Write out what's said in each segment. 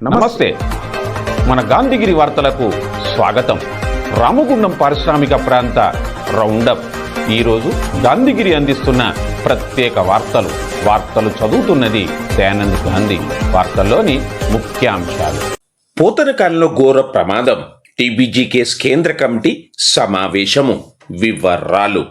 నమస్తే. మన గాంధీగిరి వార్తలకు స్వాగతం. రామగుండం పారిశ్రామిక ప్రాంత రౌండప్. ఈరోజు గాంధీగిరి అందిస్తున్న ప్రత్యేక వార్తలు చదువుతున్నది దయానంద్ గాంధీ. వార్తల్లోని ముఖ్యాంశాలు. పోతనకాలలో ఘోర ప్రమాదం. టీబీజీ కేసు కేంద్ర కమిటీ సమావేశము. వివరాలు.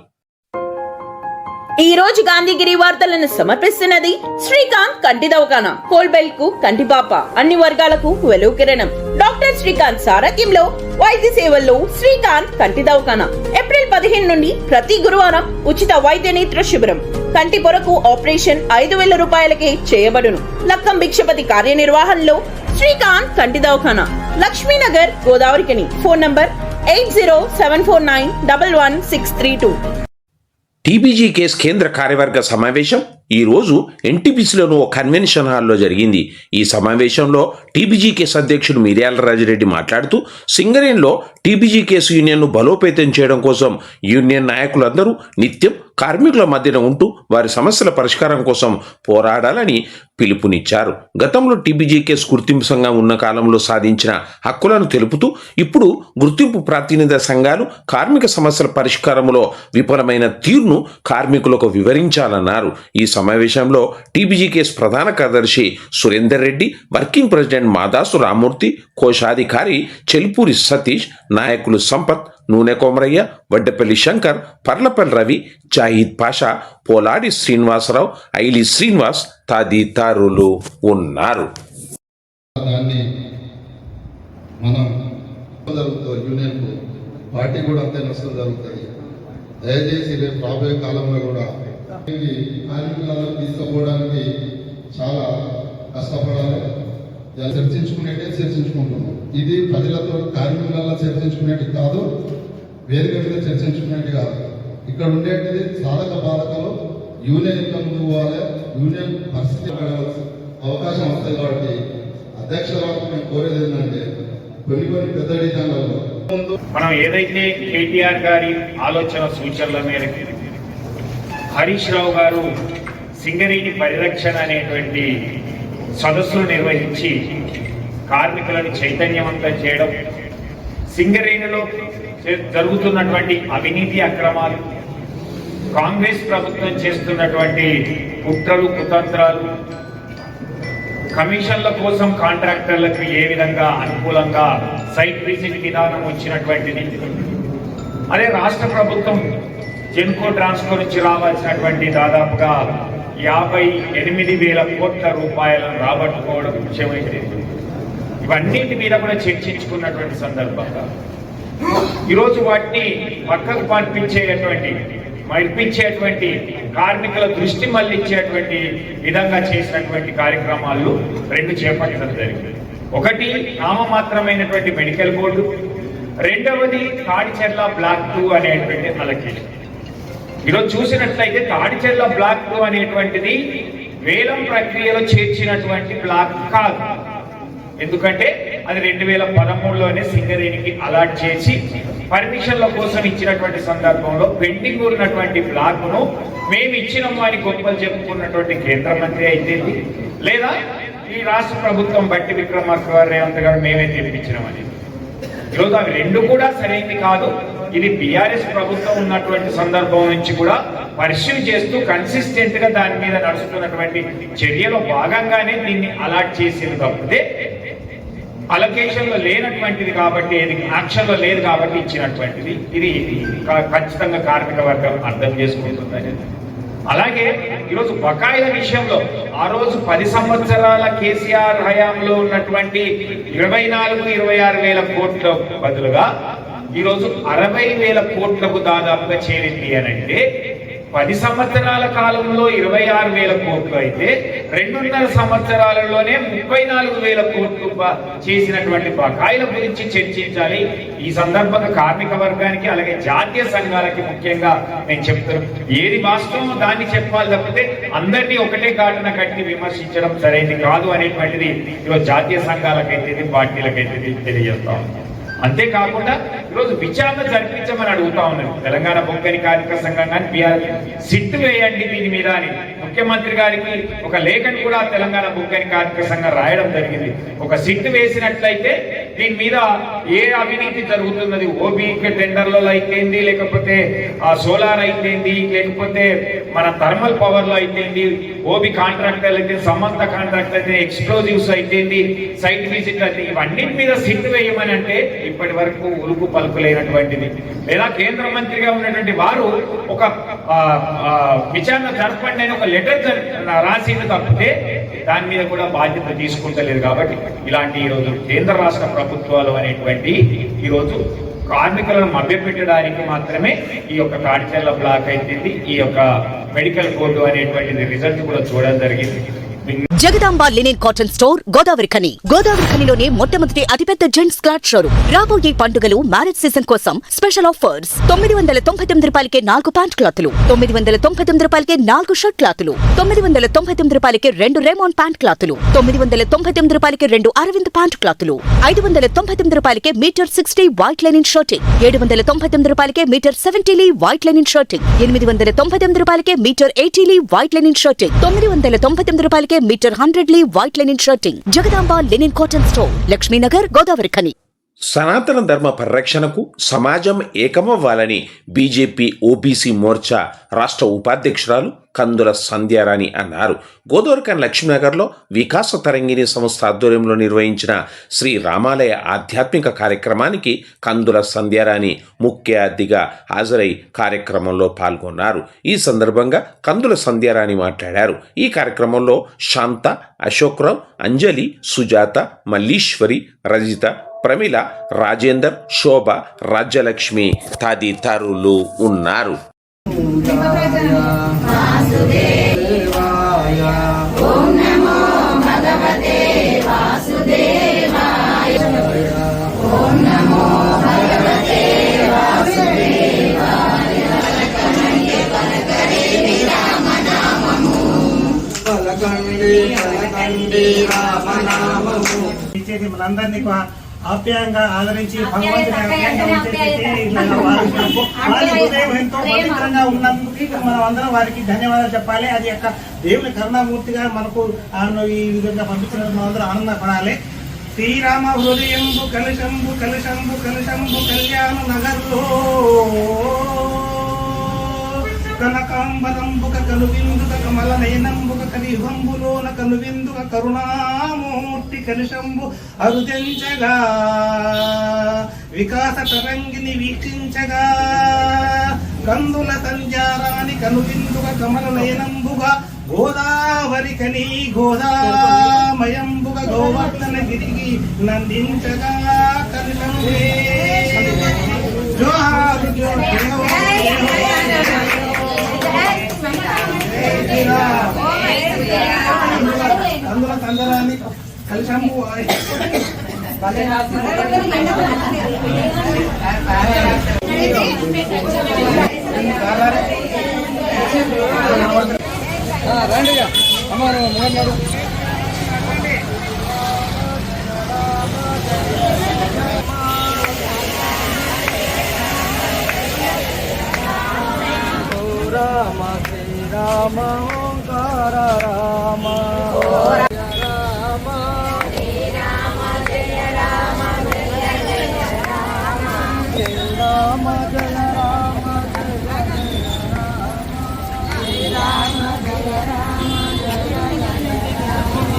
ఈ రోజు గాంధీగిరి వార్తలను సమర్పిస్తున్నది శ్రీకాంత్ కంటి దవాఖానా. కోల్బెల్ కు కంటిపాప, అన్ని వర్గాలకు వెలుగు కిరణం. డాక్టర్ శ్రీకాంత్ సారథ్యంలో వైద్య సేవల్లో శ్రీకాంత్ కంటి దవాఖానా. ఏప్రిల్ 15 నుండి ప్రతి గురువారం ఉచిత వైద్య నేత్ర శిబిరం. కంటి పొరకు ఆపరేషన్ 5,000 రూపాయలకే చేయబడును. లక్కం భిక్షపతి కార్యనిర్వహణలో శ్రీకాంత్ కంటి దవాఖానా, Lakshminagar, Godavarikhani. Phone number 8074911632. TBG కేసు కేంద్ర కార్యవర్గ సమావేశం ఈ రోజు ఎన్టీపీసీలోని ఓ కన్వెన్షన్ హాల్లో జరిగింది. ఈ సమావేశంలో టీబీజీ కేసు అధ్యక్షుడు మిర్యాల రాజిరెడ్డి మాట్లాడుతూ, సింగరేణిలో టీబీజీ కేసు యూనియన్ను బలోపేతం చేయడం కోసం యూనియన్ నాయకులందరూ నిత్యం కార్మికుల మధ్యన ఉంటూ వారి సమస్యల పరిష్కారం కోసం పోరాడాలని పిలుపునిచ్చారు. గతంలో టీబీజీ కేసు గుర్తింపు సంఘం ఉన్న కాలంలో సాధించిన హక్కులను తెలుపుతూ ఇప్పుడు గుర్తింపు ప్రాతినిధ్య సంఘాలు కార్మిక సమస్యల పరిష్కారంలో విఫలమైన తీరును కార్మికులకు వివరించాలన్నారు. ఈ సమావేశంలో టీబీజీ కేసు ప్రధాన కార్యదర్శి సురేందర్ రెడ్డి, వర్కింగ్ ప్రెసిడెంట్ మాదాసు రామూర్తి, కోశాధికారి చెల్పూరి సతీష్, నాయకులు సంపత్, నూనె కోమరయ్య, వడ్డపల్లి శంకర్, పర్లపల్లి రవి, జాహిద్ పాషా, పోలాడి శ్రీనివాసరావు, ఐలి శ్రీనివాస్ తదితరులు ఉన్నారు. పార్టీ కూడా అంతే నష్టం జరుగుతుంది. దయచేసి రేపు రాబోయే కాలంలో కూడా కార్మికులను తీసుకుపోవడానికి చాలా కష్టపడాలి. చర్చించుకుంటున్నాం. ఇది ప్రజలతో కార్మికులలో చర్చించుకునేది కాదు, వేదిక మీద చర్చించుకునేది కాదు. ఇక్కడ ఉండేది సాధక బాధకలు యూనియన్ ఇంకా ముందుకు పోవాలి. యూనియన్ పరిస్థితి అవకాశం వస్తుంది కాబట్టి అధ్యక్షులకు మేము కోరేది ఏంటంటే కొన్ని పెద్ద డిజైన్లలో మనం ఏదైతే కేటీఆర్ గారి ఆలోచన సూచనల మేరకు హరీష్ రావు గారు సింగరేణి పరిరక్షణ అనేటువంటి సదస్సులు నిర్వహించి కార్మికులను చైతన్యవంతం చేయడం, సింగరేణిలో జరుగుతున్నటువంటి అవినీతి అక్రమాలు, కాంగ్రెస్ ప్రభుత్వం చేస్తున్నటువంటి కుట్రలు కుతంత్రాలు, కమిషన్ల కోసం కాంట్రాక్టర్లకు ఏ విధంగా అనుకూలంగా సైట్ విజిట్ విధానం వచ్చినటువంటిది, అదే రాష్ట్ర ప్రభుత్వం జెన్కో ట్రాన్స్కో నుంచి రావాల్సినటువంటి దాదాపుగా 58,000 కోట్ల రూపాయలను రాబట్టుకోవడం ముఖ్యమైనది. ఇవన్నింటి మీద కూడా చర్చించుకున్నటువంటి సందర్భంగా ఈరోజు వాటిని పక్కకు మరిపించేటువంటి కార్మికుల దృష్టి మళ్లించేటువంటి విధంగా చేసినటువంటి కార్యక్రమాలు 2 చేపట్టడం జరిగింది. ఒకటి నామమాత్రమైనటువంటి మెడికల్ బోర్డు, రెండవది తాడిచెర్ల బ్లాక్ 2 అనేటువంటి అలొకేషన్. ఈరోజు చూసినట్లయితే తాడిచెర్ల బ్లాక్ 2 అనేటువంటిది వేలం ప్రక్రియలో చేర్చినటువంటి బ్లాక్ కాదు. ఎందుకంటే అది 2013లోనే సింగరేణికి అలాట్ చేసి పర్మిషన్ల కోసం ఇచ్చినటువంటి సందర్భంలో పెండింగ్ ఉన్నటువంటి బ్లాక్ను మేము ఇచ్చినాము అని గొప్పలు చెప్పుకున్నటువంటి కేంద్ర మంత్రి అయితే, లేదా ఈ రాష్ట్ర ప్రభుత్వం బట్టి విక్రమార్క రేవంత్ గారు మేమే తెప్పించినామని. ఈరోజు అవి 2 కూడా సరైనది కాదు. ఇది బీఆర్ఎస్ ప్రభుత్వం ఉన్నటువంటి సందర్భం నుంచి కూడా పరిశీలన చేస్తూ కన్సిస్టెంట్ గా దాని మీద నడుస్తున్నటువంటి చర్యలో భాగంగానే దీన్ని అలాట్ చేసేది తప్పితే అలొకేషన్ లో లేనటువంటిది కాబట్టి, యాక్షన్ లో లేదు కాబట్టి ఇచ్చినటువంటిది. ఇది ఖచ్చితంగా కార్మిక వర్గం అర్థం చేసుకుంటుందని. అలాగే ఈరోజు బకాయిల విషయంలో ఆ రోజు 10 సంవత్సరాల కేసీఆర్ హయాంలో ఉన్నటువంటి 24,000-26,000 కోట్ల బదులుగా ఈరోజు 60,000 కోట్లకు దాదాపుగా చేరింది అని అంటే 10 సంవత్సరాల కాలంలో 26,000 కోట్లు అయితే 2.5 సంవత్సరాలలోనే 34,000 కోట్లు చేసినటువంటి బకాయిల గురించి చర్చించాలి. ఈ సందర్భంగా కార్మిక వర్గానికి అలాగే జాతీయ సంఘాలకి ముఖ్యంగా నేను చెప్తాను, ఏది వాస్తవం దాన్ని చెప్పాలి తప్పితే అందరినీ ఒకటే ఘాటున కట్టి విమర్శించడం సరైనది కాదు అనేటువంటిది ఈరోజు జాతీయ సంఘాలకైతే పార్టీలకైతే తెలియజేస్తాం. అంతేకాకుండా ఈరోజు విచారణ జరిపించమని అడుగుతా ఉన్నారు తెలంగాణ బొగ్గని కార్మిక సంఘం కానీ సిట్ వేయండి దీని మీద అని ముఖ్యమంత్రి గారికి ఒక లేఖను కూడా తెలంగాణ భూజ్ఞాన కార్మిక సంఘం రాయడం జరిగింది. ఒక సిట్ వేసినట్లయితే దీని మీద ఏ అవినీతి జరుగుతున్నది, ఓబీ టెండర్లలో అయితేంది, లేకపోతే సోలార్ అయితేంది, లేకపోతే మన థర్మల్ పవర్ లో అయితేంది, ఓబీ కాంట్రాక్టర్ అయితే, సమంత కాంట్రాక్టర్ అయితే, ఎక్స్ప్లోజివ్స్ అయితేంది, సైట్ విజిట్ అయితే, ఇవన్నిటి మీద సిట్ వేయమని అంటే ఇప్పటి వరకు ఉలుకు పలుకులేనటువంటిది. లేదా కేంద్ర మంత్రిగా ఉన్నటువంటి వారు ఒక విచారణ జరపండి అని ఒక లెటర్ రాసింది తప్పితే దాని మీద కూడా బాధ్యత తీసుకుంటలేదు. కాబట్టి ఇలాంటి ఈరోజు కేంద్ర రాష్ట్ర ప్రభుత్వాలు అనేటువంటి ఈరోజు కార్మికులను మభ్యపెట్టడానికి మాత్రమే ఈ యొక్క తాడిచెర్ల బ్లాక్ అయితే ఈ యొక్క మెడికల్ కోర్టు అనేటువంటిది రిజల్ట్ కూడా చూడడం జరిగింది. జగదాంబ లినెన్ కాటన్ స్టోర్ గోదావరిఖనిలోనే మొట్టమొదటి అతిపెద్ద జెంట్స్ క్లాత్ షోరూమ్. రాబోయే పండుగలు, మ్యారేజ్ సీజన్ కోసం స్పెషల్ ఆఫర్స్. 999 రూపాయలకే 4 ప్యాంట్ క్లాతులు, 999 రూపాయలకే 4 షర్ట్ క్లాతులు, 999 రూపాయలకే 2 రేమాన్ ప్యాంట్ క్లాతులు, 999 రూపాయలకే 2 అరవింద్ ప్యాంట్ క్లాతులు, 599 రూపాయలకే మీటర్ 60 వైట్ లెనిన్ షర్టింగ్, 799 రూపాయలకే metre 70 lea white linen shirting, 899 రూపాయలకే metre 80 lea white linen shirting, 999 రూపాయలకే metre 100 lea white linen shirting. Jagadamba linen cotton store, Lakshminagar, Godavarikhani. సనాతన ధర్మ పరిరక్షణకు సమాజం ఏకమవ్వాలని బీజేపీ ఓబీసీ మోర్చా రాష్ట్ర ఉపాధ్యక్షురాలు కందుల సంధ్యారాణి అన్నారు. గోదావరిఖని లక్ష్మీనగర్లో వికాస తరంగిణి సంస్థ ఆధ్వర్యంలో నిర్వహించిన శ్రీ రామాలయ ఆధ్యాత్మిక కార్యక్రమానికి కందుల సంధ్యారాణి ముఖ్య అతిథిగా హాజరై కార్యక్రమంలో పాల్గొన్నారు. ఈ సందర్భంగా కందుల సంధ్యారాణి మాట్లాడారు. ఈ కార్యక్రమంలో శాంత, అశోక్రావు, అంజలి, సుజాత, మల్లీశ్వరి, రజిత, ప్రమిళ, రాజేందర్, శోభ, రాజ్యలక్ష్మి తదితరులు ఉన్నారు. మనందరినీ ఆప్యాయంగా ఆదరించి భగవంతుని ఆప్యాయంగా వారి హృదయం ఎంతో పవిత్రంగా ఉన్నందుకు మనం అందరం వారికి ధన్యవాదాలు చెప్పాలి. అది యొక్క దేవుని కరుణామూర్తిగా మనకు ఈ విధంగా పంపించినందుకు మనం అందరం ఆనందపడాలి. శ్రీరామ హృదయంబు కలశంబు కలశంబు కలశంబు కళ్యాణ నగర్లో కనకాంబరంబుక కనువిందుక కమల నయనంబుక కలిహంబులోన కనువిందుక కరుణామూర్తి కలుషంబు అరుదించగా వికాస తరంగిని వీక్షించగా కందుల సంజారాని కనువిందుక కమల నయనంబుగా గోదావరిఖని గోదామయంబుగా గోవర్ధన గిరికి నందించగా కలుషంబే జోహారు అందులో కందరాన్ని కలిసాము. రండి అమ్మారు మొదలు రామ శ్రీరామ ఓంకార రామ రామ శ్రీరామ జయ రామ జయ రామ జయ రామ జయ రామ శ్రీరామ జయ రామ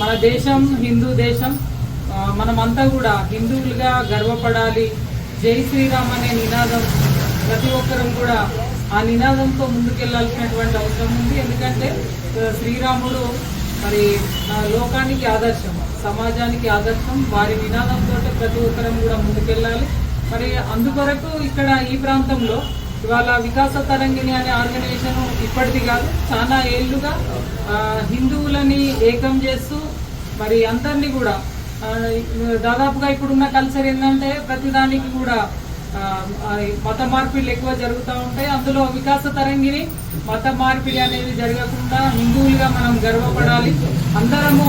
మన దేశం హిందూ దేశం. మనమంతా కూడా హిందువులుగా గర్వపడాలి. జై శ్రీరామ్ అనే నినాదం ప్రతి ఒక్కరం కూడా ఆ నినాదంతో ముందుకెళ్లాల్సినటువంటి అవసరం ఉంది. ఎందుకంటే శ్రీరాముడు మరి లోకానికి ఆదర్శం, సమాజానికి ఆదర్శం. వారి నినాదంతో ప్రతి ఒక్కరం కూడా ముందుకెళ్ళాలి. మరి అందుకొరకు ఇక్కడ ఈ ప్రాంతంలో ఇవాళ వికాస తరంగిణి అనే ఆర్గనైజేషన్ ఇప్పటిది కాదు, చాలా ఏళ్లుగా హిందువులని ఏకం చేస్తూ మరి అందరినీ కూడా దాదాపుగా ఇప్పుడున్న కల్చర్ ఏంటంటే ప్రతిదానికి కూడా మత మార్పిడిలు ఎక్కువ జరుగుతూ ఉంటాయి. అందులో వికాస తరంగిణి మత మార్పిడి అనేది జరగకుండా హిందువులుగా మనం గర్వపడాలి. అందరము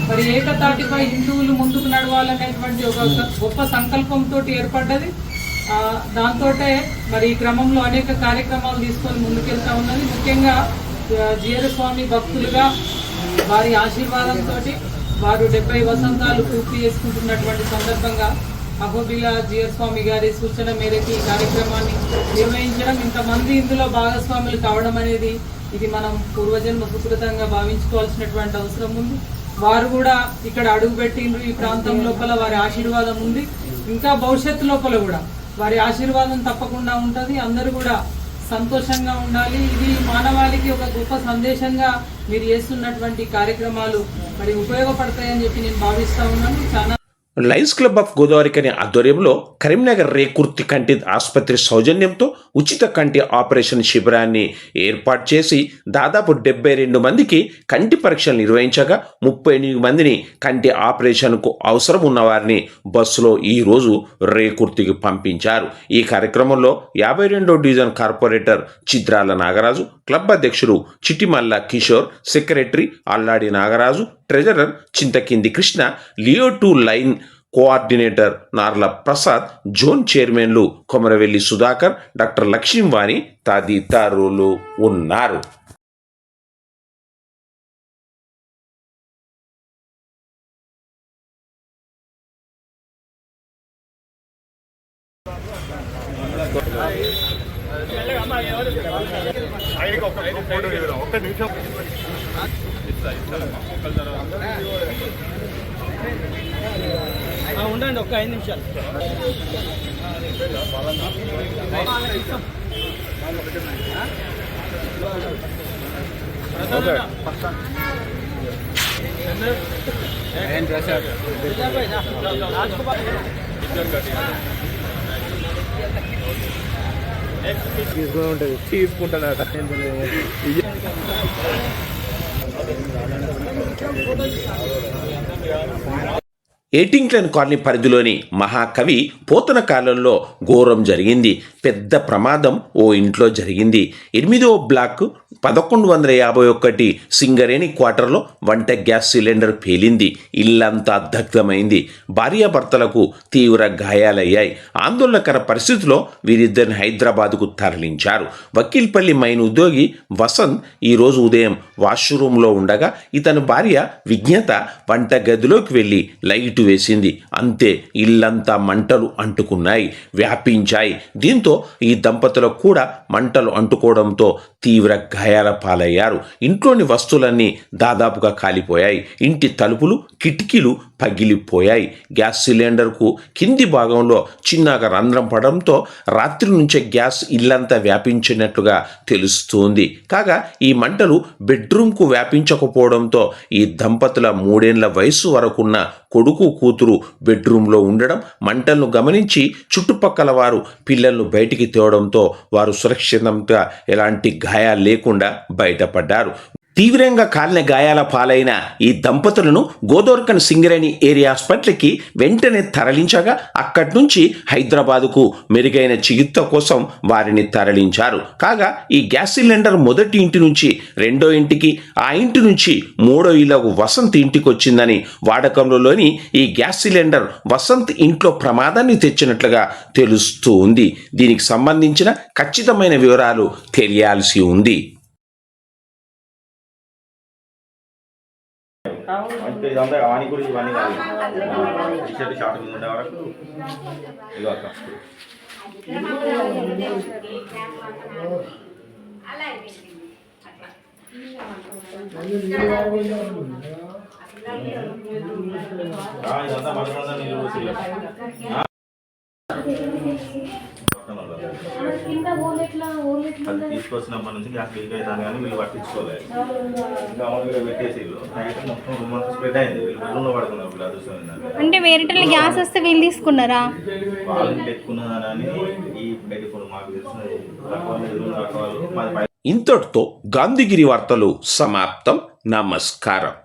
మరి ఏకతాటిపై హిందువులు ముందుకు నడవాలనేటువంటి ఒక గొప్ప సంకల్పంతో ఏర్పడ్డది. దాంతో మరి ఈ క్రమంలో అనేక కార్యక్రమాలు తీసుకొని ముందుకెళ్తా ఉన్నది. ముఖ్యంగా జీరస్వామి భక్తులుగా వారి ఆశీర్వాదంతో వారు 70 వసంతాలు పూర్తి చేసుకుంటున్నటువంటి సందర్భంగా అహోబిల జీరస్వామి గారి సూచన మేరకు ఈ కార్యక్రమాన్ని నిర్వహించడం, ఇంతమంది ఇందులో భాగస్వాములు కావడం అనేది ఇది మనం పూర్వజన్మ సుకృతంగా భావించుకోవాల్సినటువంటి అవసరం ఉంది. వారు కూడా ఇక్కడ అడుగుపెట్టిండ్రు. ఈ ప్రాంతం లోపల వారి ఆశీర్వాదం ఉంది. ఇంకా భవిష్యత్తు లోపల కూడా వారి ఆశీర్వాదం తప్పకుండా ఉంటుంది. అందరూ కూడా సంతోషంగా ఉండాలి. ఇది మానవాళికి ఒక గొప్ప సందేశంగా మీరు చేస్తున్నటువంటి కార్యక్రమాలు మరి ఉపయోగపడతాయని చెప్పి నేను భావిస్తా ఉన్నాను. చాలా లయన్స్ క్లబ్ ఆఫ్ గోదావరిఖని ఆధ్వర్యంలో కరీంనగర్ రేకుర్తి కంటి ఆసుపత్రి సౌజన్యంతో ఉచిత కంటి ఆపరేషన్ శిబిరాన్ని ఏర్పాటు చేసి దాదాపు 72 మందికి కంటి పరీక్షలు నిర్వహించగా 38 మందిని కంటి ఆపరేషన్కు అవసరం ఉన్నవారిని బస్సులో ఈరోజు రేకుర్తికి పంపించారు. ఈ కార్యక్రమంలో 52వ డివిజన్ కార్పొరేటర్ చిత్రాల నాగరాజు, క్లబ్ అధ్యక్షుడు Chitimalla Kishore, secretary Alladi Nagaraju, treasurer Chintakindi Krishna, Leo 2 line coordinator Narla Prasad, zone చైర్మన్లు కొమరవెల్లి సుధాకర్, డాక్టర్ లక్ష్మీవాణి తదితరులు ఉన్నారు. ఉండండి ఒక 5 నిమిషాలు. తీసుకుంటానట. 18 లైన్ కాలనీ పరిధిలోని మహాకవి పోతన కాలంలో ఘోరం జరిగింది. పెద్ద ప్రమాదం ఓ ఇంట్లో జరిగింది. 8వ బ్లాక్ 1151 సింగరేణి క్వార్టర్లో వంట గ్యాస్ సిలిండర్ పేలింది. ఇల్లంతా దగ్ధమైంది. భార్యాభర్తలకు తీవ్ర గాయాలయ్యాయి. ఆందోళనకర పరిస్థితిలో వీరిద్దరిని హైదరాబాద్కు తరలించారు. వకీల్పల్లి మైన్ ఉద్యోగి వసంత్ ఈరోజు ఉదయం వాష్రూమ్లో ఉండగా ఇతని భార్య విజ్ఞత వంట గదిలోకి వెళ్ళి లైట్ వేసింది. అంతే, ఇల్లంతా మంటలు అంటుకున్నాయి, వ్యాపించాయి. దీంతో ఈ దంపతులకు కూడా మంటలు అంటుకోవడంతో తీవ్ర గాయాల పాలయ్యారు. ఇంట్లోని వస్తువులన్నీ దాదాపుగా కాలిపోయాయి. ఇంటి తలుపులు, కిటికీలు పగిలిపోయాయి. గ్యాస్ సిలిండర్కు కింది భాగంలో చిన్నగా రంధ్రం పడడంతో రాత్రి నుంచే గ్యాస్ ఇల్లంతా వ్యాపించినట్లుగా తెలుస్తోంది. కాగా ఈ మంటలు బెడ్రూమ్కు వ్యాపించకపోవడంతో ఈ దంపతుల 3 ఏళ్ల వయసు వరకున్న కొడుకు, కూతురు బెడ్రూమ్లో ఉండడం, మంటలను గమనించి చుట్టుపక్కల వారు పిల్లలను బయటికి తేవడంతో వారు సురక్షితంగా ఎలాంటి గాయాలు లేకుండా బయటపడ్డారు. తీవ్రంగా కాలిన గాయాల పాలైన ఈ దంపతులను గోదావరిఖని సింగరేణి ఏరియా హాస్పిటల్కి వెంటనే తరలించగా అక్కడి నుంచి హైదరాబాదుకు మెరుగైన చికిత్స కోసం వారిని తరలించారు. కాగా ఈ గ్యాస్ సిలిండర్ మొదటి ఇంటి నుంచి 2వ ఇంటికి, ఆ ఇంటి నుంచి 3వ ఇళ్లకు వసంత్ ఇంటికి వచ్చిందని, వాడకంలోని ఈ గ్యాస్ సిలిండర్ వసంత్ ఇంట్లో ప్రమాదాన్ని తెచ్చినట్లుగా తెలుస్తూ ఉంది. దీనికి సంబంధించిన ఖచ్చితమైన వివరాలు తెలియాల్సి ఉంది. అంటే ఇదంతా వాణి గురించి ఇవన్నీ కాదు. టీషర్ట్ షార్ట్ మీద ఉండే వరకు ఇదో అక్క ఇదంతా మనసులో నీళ్ళు పోసి అది తీసుకొచ్చినప్పటి నుంచి గ్యాస్ లీక్ అవుతాను కానీ వీళ్ళు పట్టించుకోలేదు. ఇంకా మామూలుగా పెట్టేసి నైట్ మొత్తం రూమ్ అంతా స్ప్రెడ్ అయింది. వీళ్ళు బెడ్రూమ్లో పడుకున్నారు. వీళ్ళు అదృష్టం అంటే వేరే గ్యాస్ వస్తే వీళ్ళు తీసుకున్నారా? వాళ్ళు పెట్టుకున్నారని ఈ బయట మాకు తెలిసిన ఇంతటితో గాంధీగిరి వార్తలు సమాప్తం. నమస్కారం.